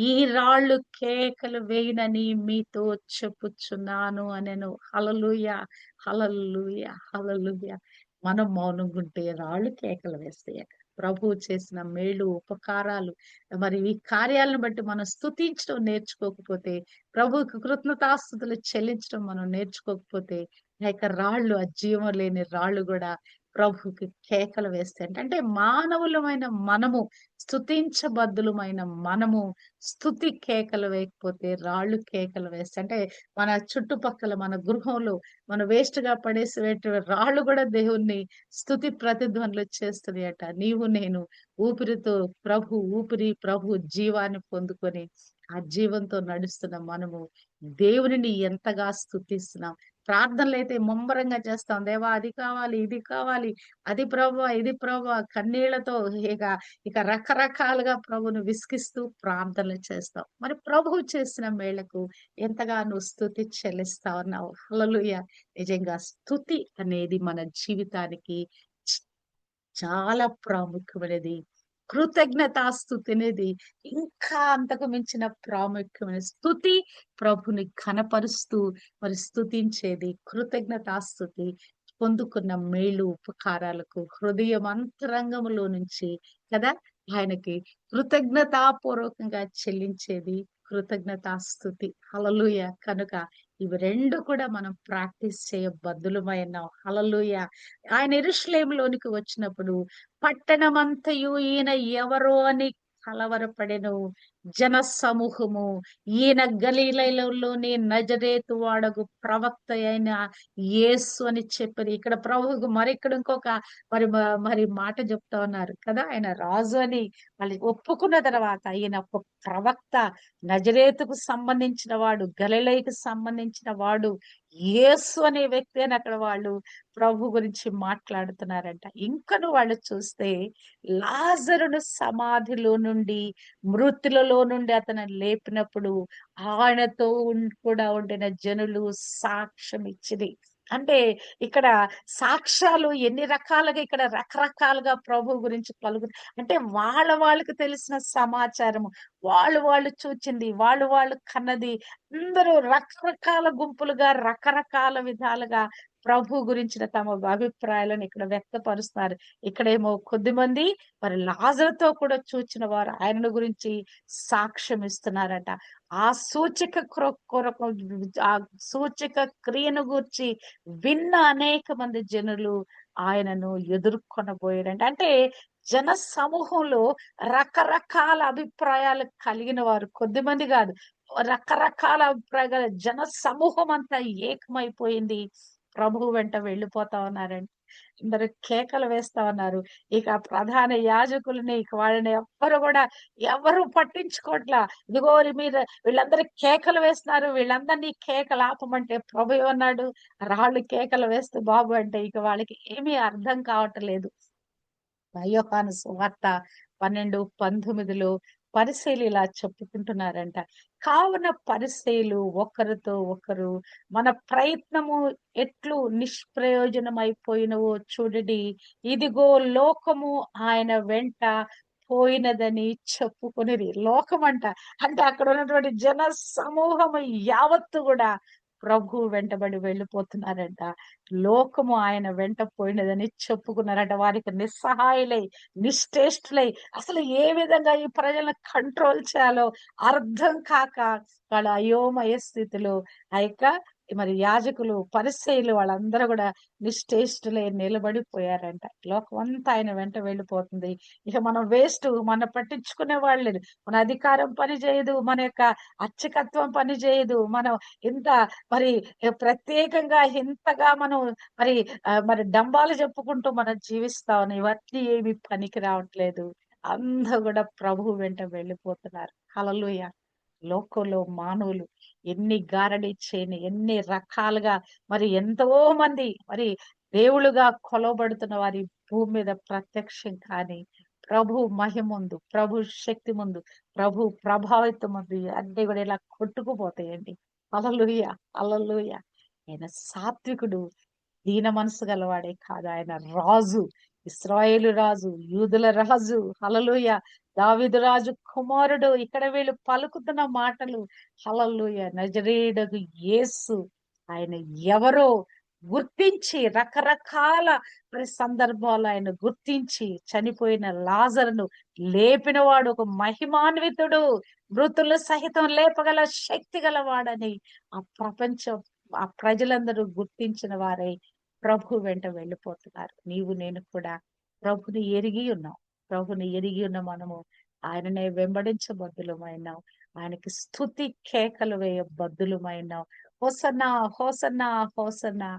A: ఈ రాళ్ళు కేకలు వేయునని మీతో చెప్పుచున్నాను అనెను. హల్లెలూయా! హల్లెలూయా! హల్లెలూయా! మనం మౌనంగా ఉంటే రాళ్ళు కేకలు వేస్తాయట. ప్రభువు చేసిన మేలు ఉపకారాలు మరి ఈ కార్యాలను బట్టి మనం స్తుతించడం నేర్చుకోకపోతే, ప్రభువుకి కృతజ్ఞతాస్తుతులు చెల్లించడం మనం నేర్చుకోకపోతే ఆ యొక్క రాళ్ళు, ఆ జీవం లేని రాళ్ళు కూడా ప్రభువుకి కేకలు వేస్తాయి. అంటే మానవులమైన మనము, స్తుతించబద్దులమైన మనము స్తుతి కేకలు వేయకపోతే రాళ్ళు కేకలు వేస్తాయి. అంటే మన చుట్టుపక్కల మన గృహంలో మన వేస్ట్ గా పడేసి రాళ్ళు కూడా దేవుణ్ణి స్తుతి ప్రతిధ్వనులు చేస్తుంది అట. నీవు నేను ఊపిరితో ప్రభు జీవాన్ని పొందుకొని ఆ జీవంతో నడుస్తున్న మనము దేవునిని ఎంతగా స్తుతిస్తున్నాం. ప్రార్థనలు అయితే ముమ్మరంగా చేస్తాం. దేవా అది కావాలి, ఇది కావాలి, అది ప్రభువా, ఇది ప్రభువా, కన్నీళ్లతో ఇక ఇక రకరకాలుగా ప్రభును విసిగిస్తూ ప్రార్థనలు చేస్తాం. మరి ప్రభువు చేసిన మేళ్లకు ఎంతగా నువ్వు స్తుతి చెల్లిస్తా ఉన్నావు. హల్లెలూయా! నిజంగా స్తుతి అనేది మన జీవితానికి చాలా ప్రాముఖ్యమైనది. కృతజ్ఞతాస్తుతి అనేది ఇంకా అంతకు మించిన ప్రాముఖ్యమైన స్తుతి. ప్రభుని ఘనపరుస్తూ మరి స్తుతించేది కృతజ్ఞతాస్తుతి. పొందుకున్న మేలు ఉపకారాలకు హృదయం అంతరంగములో నుంచి కదా ఆయనకి కృతజ్ఞతాపూర్వకంగా చెల్లించేది కృతజ్ఞతాస్తుతి. హల్లెలూయా! కనుక ఇవి 2 కూడా మనం ప్రాక్టీస్ చేయబద్దులమై ఉన్నాం. హల్లెలూయా! ఆయన యెరూషలేములోనికి వచ్చినప్పుడు పట్టణమంతయు ఈయన ఎవరో అని కలవరపడెను జన సమూహము. ఈయన గలిలయలోని నజరేతు వాడగు ప్రవక్త అయిన యేసు అని చెప్పారు. ఇక్కడ ప్రభువుకు ఇక్కడ ఇంకొక మరి మాట చెప్తా ఉన్నారు కదా, ఆయన రాజు అని వాళ్ళు ఒప్పుకున్న తర్వాత ఈయన ఒక ప్రవక్త, నజరేతుకు సంబంధించిన వాడు, గలిలయకు సంబంధించిన వాడు, యేసు అనే వ్యక్తి అని అక్కడ వాళ్ళు ప్రభు గురించి మాట్లాడుతున్నారంట. ఇంకను వాళ్ళు చూస్తే లాజరును సమాధిలో నుండి, మృతులలో నుండి అతను లేపినప్పుడు ఆయనతో కూడా ఉండిన జనులు సాక్ష్యం ఇచ్చిరి. అంటే ఇక్కడ సాక్ష్యాలు ఎన్ని రకాలుగా, ఇక్కడ రకరకాలుగా ప్రభు గురించి అంటే వాళ్ళకి తెలిసిన సమాచారము, వాళ్ళు చూచింది, వాళ్ళు కన్నది, అందరూ రకరకాల గుంపులుగా రకరకాల విధాలుగా ప్రభు గురించిన తమ అభిప్రాయాలను ఇక్కడ వ్యక్తపరుస్తున్నారు. ఇక్కడేమో కొద్దిమంది మరి లాజరుతో కూడా చూచిన వారు ఆయనను గురించి సాక్ష్యం ఇస్తున్నారట. ఆ కొరకు ఆ సూచక క్రియను గూర్చి విన్న అనేక మంది జనులు ఆయనను ఎదుర్కొనబోయారంట. అంటే జన సమూహంలో రకరకాల అభిప్రాయాలు కలిగిన వారు కొద్దిమంది కాదు, రకరకాల అభిప్రాయాలు జన సమూహం అంతా ఏకమైపోయింది. ప్రభువు వెంట వెళ్ళిపోతా ఉన్నారండి. అందరు కేకలు వేస్తా ఉన్నారు. ఇక ప్రధాన యాజకులని ఇక వాళ్ళని ఎవరు పట్టించుకోవట్లా. ఇదిగో మీద వీళ్ళందరూ కేకలు వేస్తున్నారు, వీళ్ళందరినీ కేకలు ఆపమంటే ప్రభు ఏమన్నాడు, రాళ్ళు కేకలు వేస్తూ బాబు అంటే ఇక వాళ్ళకి ఏమీ అర్థం కావట్లేదు. యోహాను సువార్త 12:19లో పరిసయ్యులు ఇలా చెప్పుకుంటున్నారంట. కావున పరిసయ్యులు ఒకరితో ఒకరు, మన ప్రయత్నము ఎట్లు నిష్ప్రయోజనమైపోయినవో చూడడి, ఇదిగో లోకము ఆయన వెంట పోయినదని చెప్పుకొనిరి. లోకం అంటే అక్కడ ఉన్నటువంటి జన సమూహము యావత్తు కూడా ప్రభు వెంటబడి వెళ్ళిపోతున్నారంట. లోకము ఆయన వెంట పోయినదని చెప్పుకున్నారట. వారికి నిస్సహాయులై, నిశ్చేష్టులై, అసలు ఏ విధంగా ఈ ప్రజలను కంట్రోల్ చేయాలో అర్థం కాక వాళ్ళ అయోమయ స్థితిలో ఆ యొక్క మరి యాజకులు, పరిసయ్యులు వాళ్ళందరూ కూడా నిశ్చేష్టులై నిలబడిపోయారంట. లోకం అంతా ఆయన వెంట వెళ్ళిపోతుంది. ఇక మనం వేస్ట్, మన పట్టించుకునే వాళ్ళు లేదు, మన అధికారం పని చేయదు, మన యొక్క అర్చకత్వం పని చేయదు, మనం ఇంత మరి ప్రత్యేకంగా ఇంతగా మనం మరి డంబాలు చెప్పుకుంటూ మనం జీవిస్తా ఉన్నాం. ఇవన్నీ ఏమి పనికి రావట్లేదు. అందరూ కూడా ప్రభు వెంట వెళ్ళిపోతున్నారు. హల్లెలూయా. లోకంలో మానవులు ఎన్ని గారడి చేయని, ఎన్ని రకాలుగా మరి ఎంతో మంది మరి దేవుళ్ళుగా కొలవబడుతున్న వారి భూమి మీద ప్రత్యక్షం కానీ ప్రభు మహిమ ముందు, ప్రభు శక్తి ముందు, ప్రభు ప్రభావితం ముందు అన్ని కూడా ఇలా కొట్టుకుపోతాయండి. హల్లెలూయా, హల్లెలూయా. ఆయన సాత్వికుడు, దీన మనసు గలవాడే కాదు, ఆయన రాజు, ఇశ్రాయేలు రాజు, యూదుల రాజు. హల్లెలూయా. దావీదు రాజు కుమారుడు. ఇక్కడ వీళ్ళు పలుకుతున్న మాటలు హల్లెలూయా. నజరేయుడగు యేసు ఆయన ఎవరో గుర్తించి, రకరకాల మరి సందర్భాలు ఆయన గుర్తించి, చనిపోయిన లాజరును లేపినవాడు, ఒక మహిమాన్వితుడు, మృతులు సహితం లేపగల శక్తి గలవాడని ఆ ప్రపంచం, ఆ ప్రజలందరూ గుర్తించిన వారై ప్రభు వెంట వెళ్ళిపోతున్నారు. నీవు నేను కూడా ప్రభుని ఎరిగి ఉన్నాం. ప్రభుని ఎరిగి ఉన్న మనము ఆయననే వెంబడించబద్దులమైనాం. ఆయనకి స్తుతి కేకలు వేయ బద్దులమైనాం. హోసన్నా, హోసన్నా, హోసన్నా,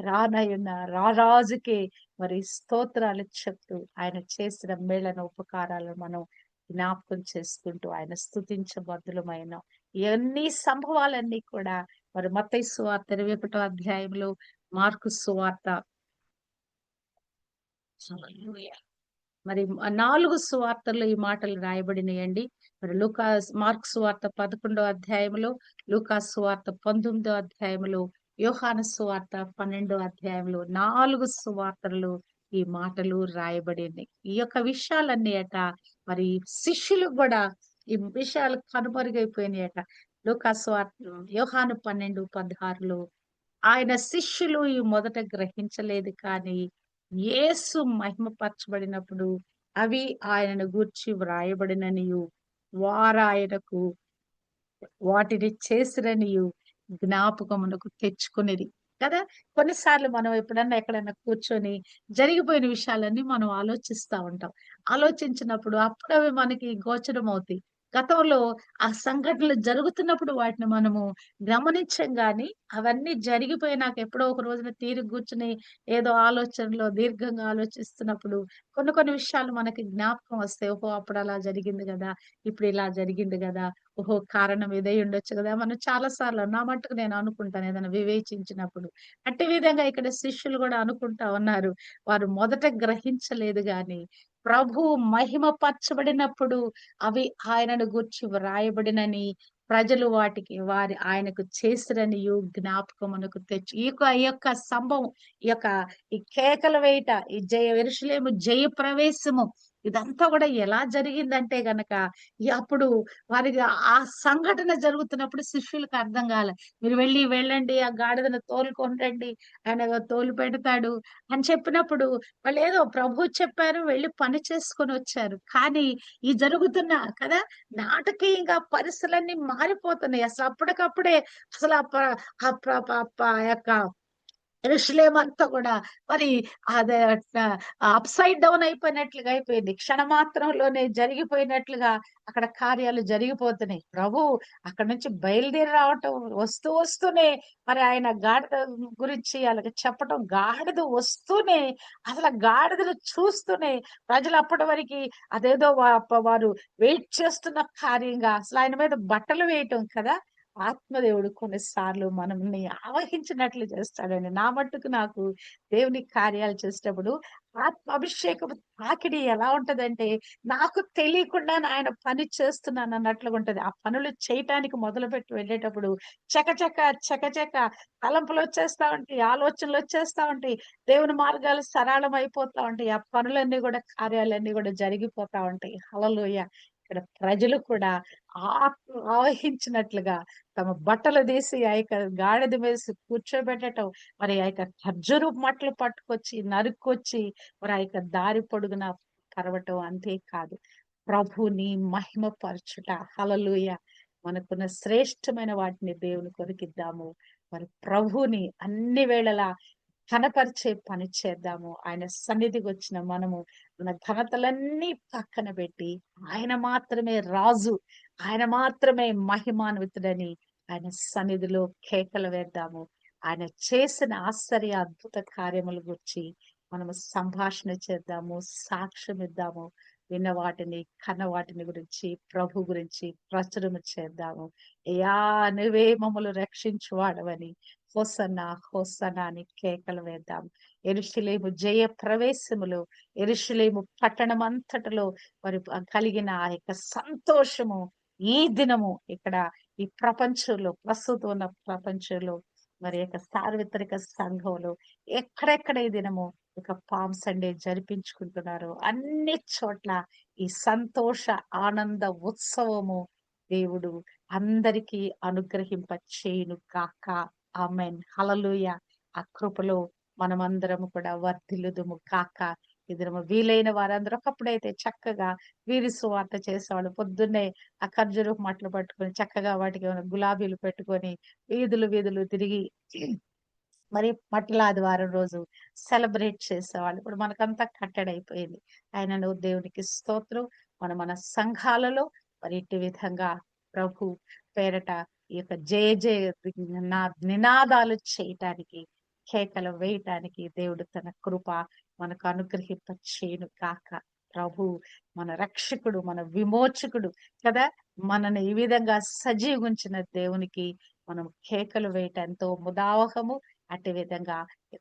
A: రానయున్న రారాజుకి మరి స్తోత్రాలు చెప్తూ ఆయన చేసిన మేళన ఉపకారాలను మనం జ్ఞాపకం చేసుకుంటూ ఆయన స్తుతించబద్దులమైనాం. ఇవన్నీ సంభవాలన్నీ కూడా మరి మత్తయి సువార్త 21వ అధ్యాయంలో, మార్కు సువార్త మరి 4 సువార్తల్లో ఈ మాటలు రాయబడినాయండి. మరి మార్కు సువార్త 11వ అధ్యాయంలో, లూకా సువార్త 19వ అధ్యాయంలో, యోహాను సువార్త 12వ అధ్యాయంలో 4 సువార్తలు ఈ మాటలు రాయబడింది. ఈ యొక్క విషయాలన్నీ మరి శిష్యులకు కూడా ఈ విషయాలు కనుమరుగైపోయినాయట. లూకా సువార్త, యోహాను 12:16లో ఆయన శిష్యులు ఈ మొదట గ్రహించలేదు, కానీ యేసు మహిమపరచబడినప్పుడు అవి ఆయనను గూర్చి వ్రాయబడిననియు, వారాయనకు వాటిని చేసిరనియు జ్ఞాపకమునకు తెచ్చుకునేది. కదా! కొన్నిసార్లు మనం ఎప్పుడన్నా ఎక్కడైనా కూర్చొని జరిగిపోయిన విషయాలన్నీ మనం ఆలోచిస్తా ఉంటాం. ఆలోచించినప్పుడు అప్పుడవి మనకి గోచరమవుతాయి. గతంలో ఆ సంఘటనలు జరుగుతున్నప్పుడు వాటిని మనము గమనించం గానీ, అవన్నీ జరిగిపోయినాక ఎప్పుడో ఒక రోజున తీరిక కూర్చొని ఏదో ఆలోచనలో దీర్ఘంగా ఆలోచిస్తున్నప్పుడు కొన్ని కొన్ని విషయాలు మనకి జ్ఞాపకం వస్తాయి. ఓహో! అప్పుడలా జరిగింది గదా! ఇప్పుడిలా జరిగింది గదా! ఓహో! కారణం ఇదై ఉండొచ్చు గదా! మనం చాలా సార్లు నా మట్టుకు నేను అనుకుంటాను ఏదైనా వివేచించినప్పుడు. అట్టి విధంగా ఇక్కడ శిష్యులు గూడా అనుకుంటా ఉన్నారు. వారు మొదట గ్రహించలేదు గాని, ప్రభువు మహిమ పరచబడినప్పుడు అవి ఆయనను గూర్చి వ్రాయబడినని ప్రజలు వాటికి ఆయనకు చేసిరనియు జ్ఞాపకమునకు తెచ్చు ఈ యొక్క సంభవం, ఈ యొక్క ఈ కేకలు వేయుట, ఈ యెరూషలేము జయ ప్రవేశము ఇదంతా గూడా ఎలా జరిగిందంటే గనక, అప్పుడు వారికి ఆ సంఘటన జరుగుతున్నప్పుడు శిష్యులకు అర్థం గాలే. మీరు వెళ్ళండి ఆ గాడిదను తోలుకొని రండి. ఆయన తోలుపెడతాడు అని చెప్పినప్పుడు వాళ్ళేదో ప్రభువు చెప్పారు వెళ్లి పని చేసుకొనొచ్చారు. కానీ ఈ జరుగుతున్న కదా! నాటకీయంగా పరిస్థితులన్నీ మారిపోతున్నాయి. అసలు అప్పటికప్పుడే అసలు ఆ ప ఆ ప్ర ప ప యొక్క యెరూషలేమంతా గూడా మరి అదే అప్‌సైడ్ డౌన్ అయిపోయినట్లుగా అయిపోయింది. క్షణమాత్రంలోనే జరిగిపోయినట్లుగా అక్కడ కార్యాలు జరిగిపోతున్నాయి. ప్రభువు అక్కడి నుంచి బయలుదేరి రావటం, వస్తూనే మరి ఆయన గాడిద గురించి ఆళ్ళకి చెప్పటం, గాడిద వస్తూనే అసల గాడిదను చూస్తూనే ప్రజలు అప్పటి వరకి అదేదో వారు వెయిట్ చేస్తున్న కార్యంగా అసలు ఆయన మీద బట్టలు వేయటం కదా! ఆత్మదేవుడు కొన్నిసార్లు మనల్ని ఆవహించినట్లు చేస్తాడండి. నా మట్టుకు నాకు దేవుని కార్యాలు చేసేటప్పుడు ఆత్మాభిషేకపు తాకిడి ఎలా ఉంటదంటే, నాకు తెలియకుండానే ఆయన పని చేస్తున్నానన్నట్లుగా ఉంటది. ఆ పనులు చేయటానికి మొదలుపెట్టి వెళ్ళేటప్పుడు చకచక, చకచక తలంపులొచ్చేస్తా ఉంటాయి, ఆలోచనలొచ్చేస్తా ఉంటాయి. దేవుని మార్గాలు సరళమైపోతా ఉంటాయి. ఆ పనులన్నీ గూడా, కార్యాలన్నీ గూడా జరిగిపోతా ఉంటాయి. హల్లెలూయా! ఇక్కడ ప్రజలు కూడా ఆవహించినట్లుగా తమ బట్టలు తీసి ఆ యొక్క గాడిద మీద కూర్చోబెట్టటం, మరి ఆ యొక్క ఖర్జూరపు మట్టలు పట్టుకొచ్చి, నరుక్కొచ్చి, మరి ఆ యొక్క దారి పొడుగున కరవటం అంతే కాదు. ప్రభుని మహిమ పరచుట. హల్లెలూయా! మనకున్న శ్రేష్టమైన వాటిని దేవుని కొరకిద్దాము. మరి ప్రభువుని అన్ని వేళలా ఘనపరిచే పని చేద్దాము. ఆయన సన్నిధికొచ్చిన మనము మన ఘనతలన్నీ పక్కన పెట్టి, ఆయన మాత్రమే రాజు, ఆయన మాత్రమే మహిమాన్వితుడని ఆయన సన్నిధిలో కేకలు వేద్దాము. ఆయన చేసిన ఆశ్చర్య అద్భుత కార్యముల గురించి మనము సంభాషణ చేద్దాము, సాక్ష్యమిద్దాము. విన్న వాటిని, కన్న వాటిని గురించి, ప్రభు గురించి ప్రచురము చేద్దాము. అయ్యా! నువ్వే మమ్మల్ని రక్షించువాడవని హోసన్నా, హోసన్నా అని కేకలు వేద్దాం. యెరూషలేము జయ ప్రవేశములో, యెరూషలేము పట్టణమంతటిలో మరి కలిగిన ఆ యొక్క సంతోషము ఈ దినము ఇక్కడ ఈ ప్రపంచంలో ప్రస్తుతం ఉన్న ప్రపంచంలో మరి యొక్క సార్వత్రిక సంఘంలో ఎక్కడెక్కడ ఈ దినము ఇక పామ్ సండే జరిపించుకుంటున్నారు అన్ని చోట్ల ఈ సంతోష ఆనంద ఉత్సవము దేవుడు అందరికీ అనుగ్రహింప చేయును గాక. ఆమేన్. హల్లెలూయా! ఆ కృపలో మనమందరము కూడా వర్ధిల్లుదుము గాక. ఈ దినము వీలైన వారందరూ ఒకప్పుడైతే చక్కగా వీధి సువార్త చేసేవాళ్ళు. పొద్దున్నే ఆ ఖర్జూరపు మట్టలు పట్టుకొని చక్కగా వాటికి ఏమైనా గులాబీలు పెట్టుకొని వీధులు తిరిగి మరి మట్టిల ఆదివారం రోజు సెలబ్రేట్ చేసేవాళ్ళు. ఇప్పుడు మనకంతా కట్టడైపోయింది. ఆయనను దేవునికి స్తోత్రం. మన సంఘాలలో మరి ఇట్టి విధంగా ప్రభు పేరట ఈ యొక్క జయ జయ నినాదాలు చేయటానికి, కేకలు వేయటానికి దేవుడు తన కృప మనకు అనుగ్రహింప చేయును గాక. ప్రభు మన రక్షకుడు, మన విమోచకుడు కదా! మనని ఈ విధంగా సజీవుంచిన దేవునికి మనం కేకలు వేయటం ఎంతో ముదావహము. అట్టి విధంగా ఈ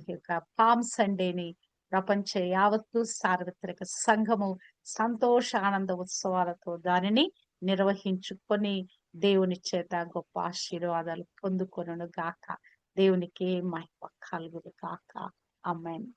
A: యొక్క పామ్ సండేని ప్రపంచ యావత్తు సార్వత్రిక సంఘము సంతోష ఆనంద ఉత్సవాలతో దానిని నిర్వహించుకొని దేవుని చేత గొప్ప ఆశీర్వాదాలు పొందుకొనును గాక. దేవునికి మహిమ కలుగును గాక. ఆమేన్.